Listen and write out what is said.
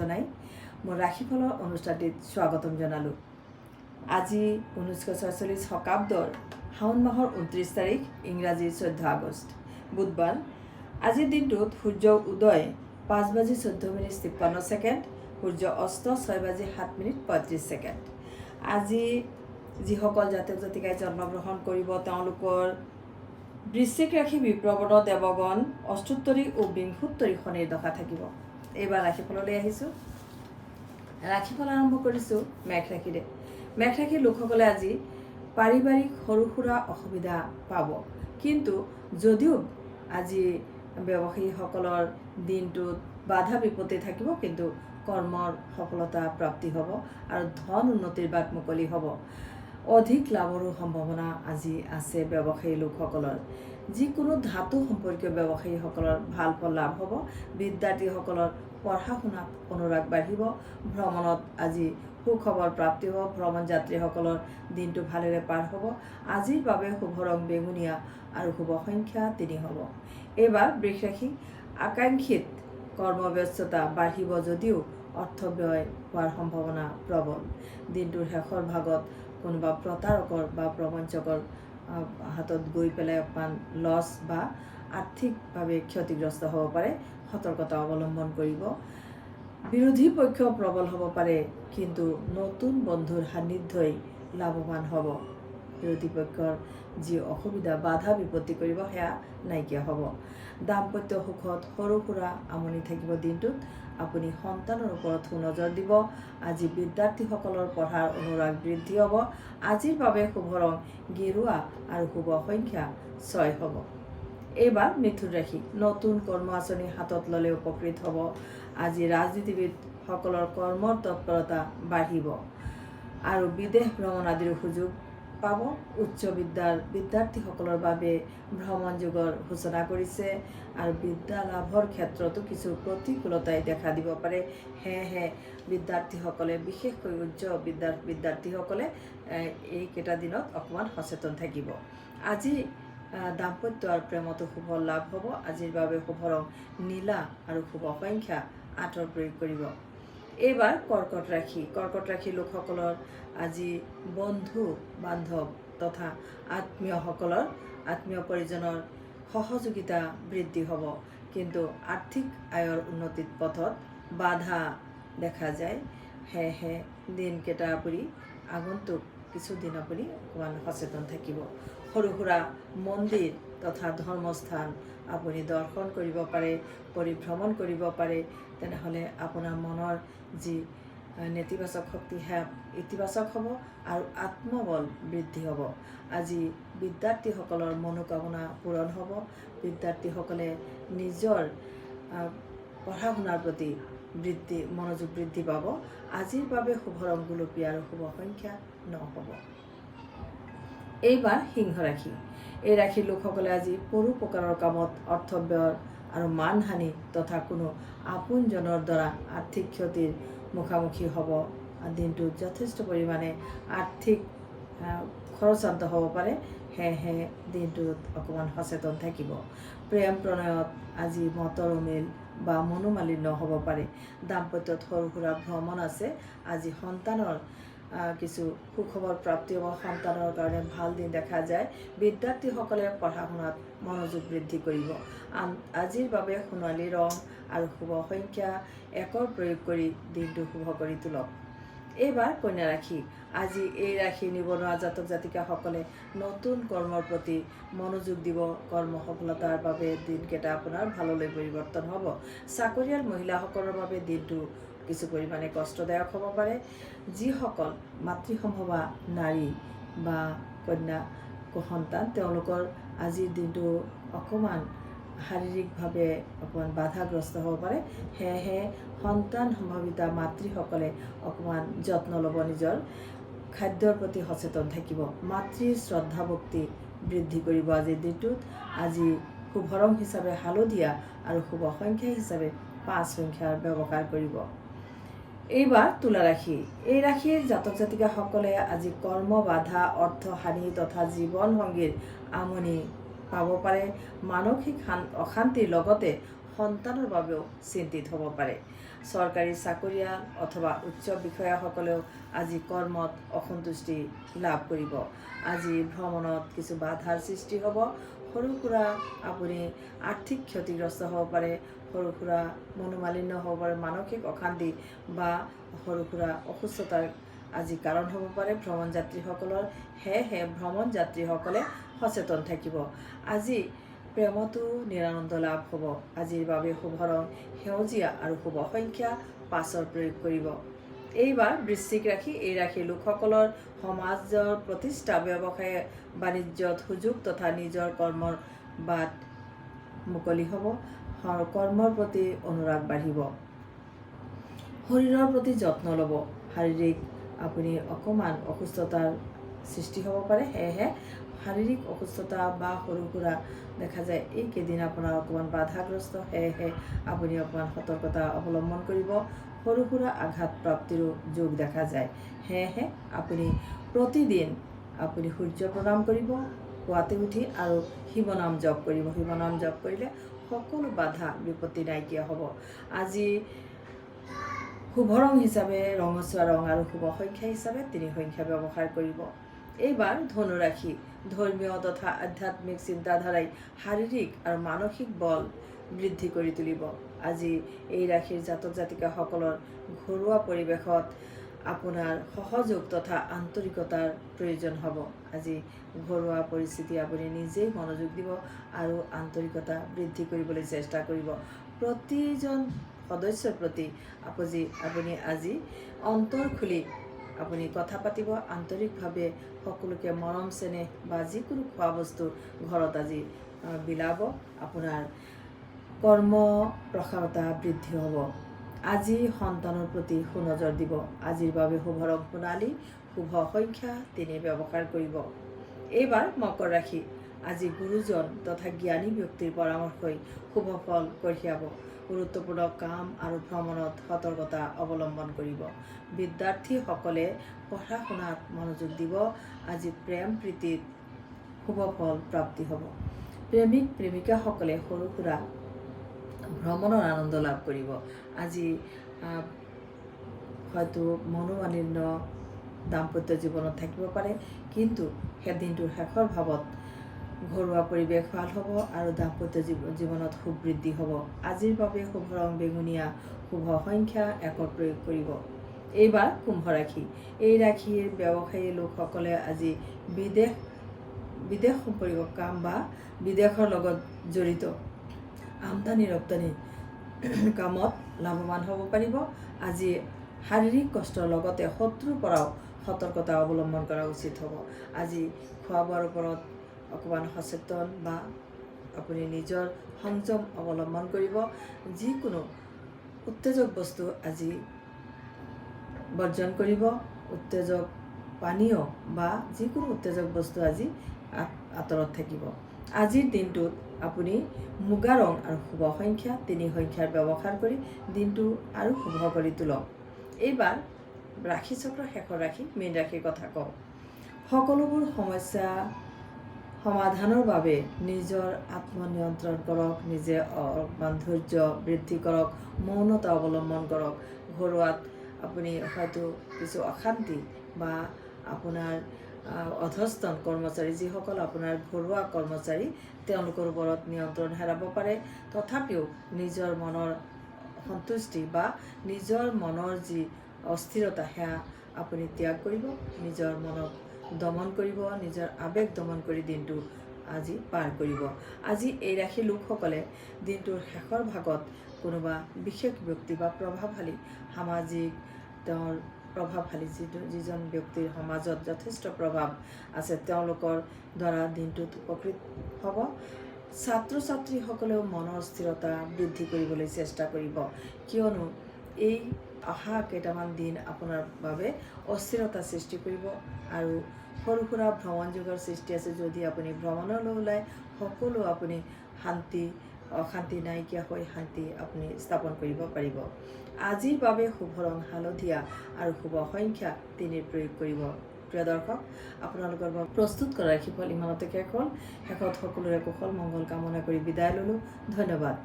জনাই মোৰ ৰাশিফলৰ অনুষ্ঠানটিত স্বাগতম জনালোঁ। আজি 1946 শকাব্দৰ শাওণ মাহৰ 29 তাৰিখ, ইংৰাজী 14 আগষ্ট, বুধবাৰ। আজিৰ দিনটোত সূৰ্য উদয় 5:14:53, সূৰ্য অস্ত 6:07:35। আজি যিসকল জাতক জাতিকাই জন্মগ্ৰহণ কৰিব তেওঁলোকৰ বৃশ্চিক ৰাশি বিপ্ৰবণ দেৱগণ অষ্টোত্তৰী ও বিংশোত্তৰী শনিৰ দশা থাকিব। এইবাৰ ৰাশিফললৈ আহিছোঁ। ৰাশিফল আৰম্ভ কৰিছোঁ মেঘ ৰাশিৰে। মেঘ ৰাশিৰ লোকসকলে আজি পাৰিবাৰিক সৰু সুৰা অসুবিধা পাব, কিন্তু যদিও আজি ব্যৱসায়ীসকলৰ দিনটোত বাধা বিপত্তি থাকিব, কিন্তু কৰ্মৰ সফলতা প্ৰাপ্তি হ'ব আৰু ধন উন্নতিৰ বাট মুকলি হ'ব। অধিক লাভৰো সম্ভাৱনা আজি আছে ব্যৱসায়ী লোকসকলৰ। যিকোনো ধাতু সম্পৰ্কীয় ব্যৱসায়ীসকলৰ ভাল ফল লাভ হ'ব। বিদ্যাৰ্থীসকলৰ পঢ়া শুনাত অনুৰাগ বাঢ়িব। ভ্ৰমণত আজি সুখবৰ প্ৰাপ্তি হ'ব। ভ্ৰমণ যাত্ৰীসকলৰ দিনটো ভালেৰে পাৰ হ'ব। আজিৰ বাবে শুভ ৰং বেঙুনীয়া আৰু শুভ সংখ্যা 3 হ'ব। এইবাৰ বৃষ ৰাশি। আকাংক্ষিত কৰ্মব্যস্ততা বাঢ়িব যদিও অৰ্থ ব্যয় হোৱাৰ সম্ভাৱনা প্ৰবল। দিনটোৰ শেষৰ ভাগত কোনোবা প্ৰতাৰকৰ বা প্ৰবঞ্চকৰ হাতত গৈ পেলাই অকণমান লছ বা আৰ্থিকভাৱে ক্ষতিগ্ৰস্ত হ'ব পাৰে। সতৰ্কতা অৱলম্বন কৰিব। বিৰোধী পক্ষ প্ৰবল হ'ব পাৰে, কিন্তু নতুন বন্ধুৰ সান্নিধ্যই লাভৱান হ'ব। বিৰোধী পক্ষৰ যি অসুবিধা বাধা বিপত্তি কৰিব সেয়া নাইকিয়া হ'ব। দাম্পত্য সুখত সৰু সুৰা আমনি থাকিব। দিনটোত আপুনি সন্তানৰ ওপৰত সুনজৰ দিব। আজি বিদ্যাৰ্থীসকলৰ পঢ়াৰ অনুৰাগ বৃদ্ধি হ'ব। আজিৰ বাবে শুভ ৰং গেৰুৱা আৰু শুভ সংখ্যা 6 হ'ব। এইবাৰ মিথুন ৰাশি। নতুন কৰ্ম আঁচনি হাতত ল'লে উপকৃত হ'ব। আজি ৰাজনীতিবিদসকলৰ কৰ্মৰ তৎপৰতা বাঢ়িব আৰু বিদেশ ভ্ৰমণ আদিৰ সুযোগ পাব। উচ্চ বিদ্যাৰ বিদ্যাৰ্থীসকলৰ বাবে ভ্ৰমণ যুগৰ সূচনা কৰিছে আৰু বিদ্যা লাভৰ ক্ষেত্ৰতো কিছু প্ৰতিকূলতাই দেখা দিব পাৰে। সেয়েহে বিদ্যাৰ্থীসকলে, বিশেষকৈ উচ্চ বিদ্যাৰ বিদ্যাৰ্থীসকলে এইকেইটা দিনত অকণমান সচেতন থাকিব। আজি দাম্পত্য আৰু প্ৰেমতো শুভ লাভ হ'ব। আজিৰ বাবে শুভ ৰং নীলা আৰু শুভ সংখ্যা 8 প্ৰয়োগ কৰিব। এইবাৰ কৰ্কট ৰাশি। কৰ্কট ৰাশিৰ লোকসকলৰ আজি বন্ধু বান্ধৱ তথা আত্মীয় পৰিজনৰ সহযোগিতা বৃদ্ধি হ'ব, কিন্তু আৰ্থিক আয়ৰ উন্নতিৰ পথত বাধা দেখা যায়। সেয়েহে দিনকেইটা আপুনি আগন্তুক কিছুদিন আপুনি অকণমান সচেতন থাকিব। সৰু সুৰা মন্দিৰ তথা ধৰ্মস্থান আপুনি দৰ্শন কৰিব পাৰে, পৰিভ্ৰমণ কৰিব পাৰে। তেনেহ'লে আপোনাৰ মনৰ যি নেতিবাচক শক্তি সেয়া ইতিবাচক হ'ব আৰু আত্মবল বৃদ্ধি হ'ব। আজি বিদ্যাৰ্থীসকলৰ মনোকামনা পূৰণ হ'ব। বিদ্যাৰ্থীসকলে নিজৰ পঢ়া শুনাৰ প্ৰতি মনোযোগ বৃদ্ধি পাব। আজিৰ বাবে শুভ ৰং গুলপীয়া আৰু শুভ সংখ্যা 9 হ'ব। এইবাৰ সিংহ ৰাশি। এই ৰাশিৰ লোকসকলে আজি পৰোপকাৰৰ কামত অৰ্থ ব্যয় আৰু মানহানি তথা কোনো আপোনজনৰ দ্বাৰা আৰ্থিক ক্ষতিৰ মুখামুখি হ'ব। দিনটোত যথেষ্ট পৰিমাণে আৰ্থিক খৰচান্ত হ'ব পাৰে। সেয়েহে দিনটোত অকণমান সচেতন থাকিব। প্ৰেম প্ৰণয়ত আজি মতৰ অমিল বা মনোমালিন্য হ'ব পাৰে। দাম্পত্যত সৰু সুৰা ভ্ৰমণ আছে। আজি সন্তানৰ কিছু সুখবৰ প্ৰাপ্তি হ'ব। সন্তানৰ কাৰণে ভাল দিন দেখা যায়। বিদ্যাৰ্থীসকলে পঢ়া শুনাত মনোযোগ বৃদ্ধি কৰিব। আজিৰ বাবে সোণালী ৰং আৰু শুভ সংখ্যা 1 প্ৰয়োগ কৰি দিনটো শুভ কৰি তোলক। এইবাৰ কন্যা ৰাশি। আজি এই ৰাশি নিবনুৱা জাতক জাতিকাসকলে নতুন কৰ্মৰ প্ৰতি মনোযোগ দিব। কৰ্ম সফলতাৰ বাবে দিনকেইটা আপোনাৰ ভাললৈ পৰিৱৰ্তন হ'ব। চাকৰিয়াল মহিলাসকলৰ বাবে দিনটো কিছু পৰিমাণে কষ্টদায়ক হ'ব পাৰে। যিসকল মাতৃসম্ভৱা নাৰী বা কন্যা সন্তান তেওঁলোকৰ আজিৰ দিনটো অকণমান শাৰীৰিকভাৱে অকণমান বাধাগ্ৰস্ত হ'ব পাৰে। সেয়েহে সন্তান সম্ভাৱিতা মাতৃসকলে অকণমান যত্ন ল'ব। নিজৰ খাদ্যৰ প্ৰতি সচেতন থাকিব। মাতৃৰ শ্ৰদ্ধা ভক্তি বৃদ্ধি কৰিব আজিৰ দিনটোত। আজি শুভ ৰং হিচাপে হালধীয়া আৰু শুভ সংখ্যা হিচাপে 5 সংখ্যাৰ ব্যৱহাৰ কৰিব। এইবাৰ তুলা ৰাশি। এই ৰাশিৰ জাতক জাতিকাসকলে আজি কৰ্ম বাধা, অৰ্থ হানি তথা জীৱন সংগীৰ আমনি পাব পাৰে। মানসিক অশান্তিৰ লগতে সন্তানৰ বাবেও চিন্তিত হ'ব পাৰে। চৰকাৰী চাকৰিয়াল অথবা উচ্চ বিষয়াসকলেও আজি কৰ্মত অসন্তুষ্টি লাভ কৰিব। আজি ভ্ৰমণত কিছু বাধাৰ সৃষ্টি হ'ব। সৰু সুৰা আপুনি আৰ্থিক ক্ষতিগ্ৰস্ত হ'ব পাৰে, সৰু সুৰা মনোমালিন্য হ'ব পাৰে, মানসিক অশান্তি বা সৰু সুৰা অসুস্থতাৰ আজি কাৰণ হ'ব পাৰে ভ্ৰমণ যাত্ৰীসকলৰ। সেয়েহে ভ্ৰমণ যাত্ৰীসকলে সচেতন থাকিব। আজি প্ৰেমতো নিৰানন্দ লাভ হ'ব। আজিৰ বাবে শুভ ৰং সেউজীয়া আৰু শুভ সংখ্যা 5 প্ৰয়োগ কৰিব। এইবাৰ বৃশ্চিক ৰাশি, এই ৰাশিৰ লোকসকলৰ সমাজৰ প্ৰতিষ্ঠা, ব্যৱসায় বাণিজ্যত সুযোগ তথা নিজৰ কৰ্মৰ বাট মুকলি হ'ব। কৰ্মৰ প্ৰতি অনুৰাগ বাঢ়িব। শৰীৰৰ প্ৰতি যত্ন ল'ব। শাৰীৰিক আপুনি অকণমান অসুস্থতাৰ সৃষ্টি হ'ব পাৰে। সেয়েহে শাৰীৰিক অসুস্থতা বা সৰু সুৰা দেখা যায় এইকেইদিন আপোনাৰ অকণমান বাধাগ্ৰস্ত। সেয়েহে আপুনি অকণমান সতৰ্কতা অৱলম্বন কৰিব। সৰু সুৰা আঘাত প্ৰাপ্তিৰো যোগ দেখা যায়। সেয়েহে আপুনি প্ৰতিদিন আপুনি সূৰ্য প্ৰণাম কৰিব পুৱাতে উঠি আৰু শিৱনাম জপ কৰিব। শিৱনাম জপ কৰিলে সকলো বাধা বিপত্তি নাইকিয়া হ'ব। আজি শুভ ৰং হিচাপে ৰঙচুৱা ৰং আৰু শুভ সংখ্যা হিচাপে 3 সংখ্যা ব্যৱহাৰ কৰিব। এইবাৰ ধনুৰাশি, ধৰ্মীয় তথা আধ্যাত্মিক চিন্তাধাৰাই শাৰীৰিক আৰু মানসিক বল বৃদ্ধি কৰি তুলিব। আজি এই ৰাশিৰ জাতক জাতিকাসকলৰ ঘৰুৱা পৰিৱেশত আপোনাৰ সহযোগ তথা আন্তৰিকতাৰ প্ৰয়োজন হ'ব। আজি ঘৰুৱা পৰিস্থিতি আপুনি নিজেই মনোযোগ দিব আৰু আন্তৰিকতা বৃদ্ধি কৰিবলৈ চেষ্টা কৰিব। প্ৰতিজন সদস্যৰ প্ৰতি আপুনি আজি অন্তৰ খুলি আপুনি কথা পাতিব। আন্তৰিকভাৱে সকলোকে মৰম চেনেহ বা যিকোনো খোৱা বস্তু ঘৰত আজি বিলাব। আপোনাৰ কৰ্ম প্ৰসাৰতা বৃদ্ধি হ'ব। আজি সন্তানৰ প্ৰতি সুনজৰ দিব। আজিৰ বাবে শুভ ৰং সোণালী, শুভ সংখ্যা 3 ব্যৱহাৰ কৰিব। এইবাৰ মকৰ ৰাশি, আজি গুৰুজন তথা জ্ঞানী ব্যক্তিৰ পৰামৰ্শই শুভ ফল কঢ়িয়াব। গুৰুত্বপূৰ্ণ কাম আৰু ভ্ৰমণত সতৰ্কতা অৱলম্বন কৰিব। বিদ্যাৰ্থীসকলে পঢ়া শুনাত মনোযোগ দিব। আজি প্ৰেম প্ৰীতিত শুভ ফল প্ৰাপ্তি হ'ব। প্ৰেমিক প্ৰেমিকাসকলে সৰু সুৰা ভ্ৰমণৰ আনন্দ লাভ কৰিব। আজি হয়তো মনোমালিন্য দাম্পত্য জীৱনত থাকিব পাৰে, কিন্তু সেই দিনটোৰ শেষৰ ভাৱত ঘৰুৱা পৰিৱেশ ভাল হ'ব আৰু দাম্পত্য জীৱনত সুখ বৃদ্ধি হ'ব। আজিৰ বাবে শুভ ৰং বেঙুনীয়া, শুভ সংখ্যা 1 প্ৰয়োগ কৰিব। এইবাৰ কুম্ভ ৰাশি, এই ৰাশিৰ ব্যৱসায়ী লোকসকলে আজি বিদেশ সম্পৰ্কীয় কাম বা বিদেশৰ লগত জড়িত আমদানি ৰপ্তানি কামত লাভৱান হ'ব পাৰিব। আজি শাৰীৰিক কষ্টৰ লগতে শত্ৰুৰ পৰাও সতৰ্কতা অৱলম্বন কৰা উচিত হ'ব। আজি খোৱা বোৱাৰ ওপৰত অকণমান সচেতন বা আপুনি নিজৰ সংযম অৱলম্বন কৰিব। যিকোনো উত্তেজক বস্তু আজি বৰ্জন কৰিব। উত্তেজক পানীয় বা যিকোনো উত্তেজক বস্তু আজি আঁতৰত থাকিব। আজিৰ দিনটোত আপুনি মুগা ৰং আৰু শুভ সংখ্যা 3 সংখ্যাৰ ব্যৱহাৰ কৰি দিনটো আৰু শুভ কৰি তোলক। এইবাৰ ৰাশিচক্ৰৰ শেষৰ ৰাশি মীন ৰাশিৰ কথা কওঁ। সকলোবোৰ সমস্যা সমাধানৰ বাবে নিজৰ আত্মনিয়ন্ত্ৰণ কৰক, নিজে ধৈৰ্য বৃদ্ধি কৰক, মৌনতা অৱলম্বন কৰক। ঘৰুৱাত আপুনি হয়তো কিছু অশান্তি বা আপোনাৰ অধস্তন কৰ্মচাৰী, যিসকল আপোনাৰ ঘৰুৱা কৰ্মচাৰী, তেওঁলোকৰ ওপৰত নিয়ন্ত্ৰণ হেৰাব পাৰে। তথাপিও নিজৰ মনৰ সন্তুষ্টি বা নিজৰ মনৰ যি অস্থিৰতা সেয়া আপুনি ত্যাগ কৰিব। নিজৰ মনক দমন কৰিব, নিজৰ আৱেগ দমন কৰি দিনটো আজি পাৰ কৰিব। আজি এই ৰাশিৰ লোকসকলে দিনটোৰ শেষৰ ভাগত কোনোবা বিশেষ ব্যক্তি বা প্ৰভাৱশালী সামাজিক তেওঁৰ প্ৰভাৱশালী যিজন ব্যক্তিৰ সমাজত যথেষ্ট প্ৰভাৱ আছে, তেওঁলোকৰ দ্বাৰা দিনটোত উপকৃত হ'ব। ছাত্ৰ ছাত্ৰীসকলেও মনৰ স্থিৰতা বৃদ্ধি কৰিবলৈ চেষ্টা কৰিব, কিয়নো এই অহা কেইটামান দিন আপোনাৰ বাবে অস্থিৰতা সৃষ্টি কৰিব আৰু সৰু সুৰা ভ্ৰমণ যুগৰ সৃষ্টি আছে। যদি আপুনি ভ্ৰমণলৈ ওলায়, সকলো আপুনি অশান্তি নাইকিয়া হৈ শান্তি আপুনি স্থাপন কৰিব পাৰিব। আজিৰ বাবে শুভ ৰং হালধীয়া আৰু শুভ সংখ্যা 3 প্ৰয়োগ কৰিব। প্ৰিয় দৰ্শক, আপোনালোকৰ বাবে প্ৰস্তুত কৰা ৰাশিফল ইমানতে শেষ হ'ল। শেষত সকলোৰে কুশল মংগল কামনা কৰি বিদায় ল'লোঁ। ধন্যবাদ।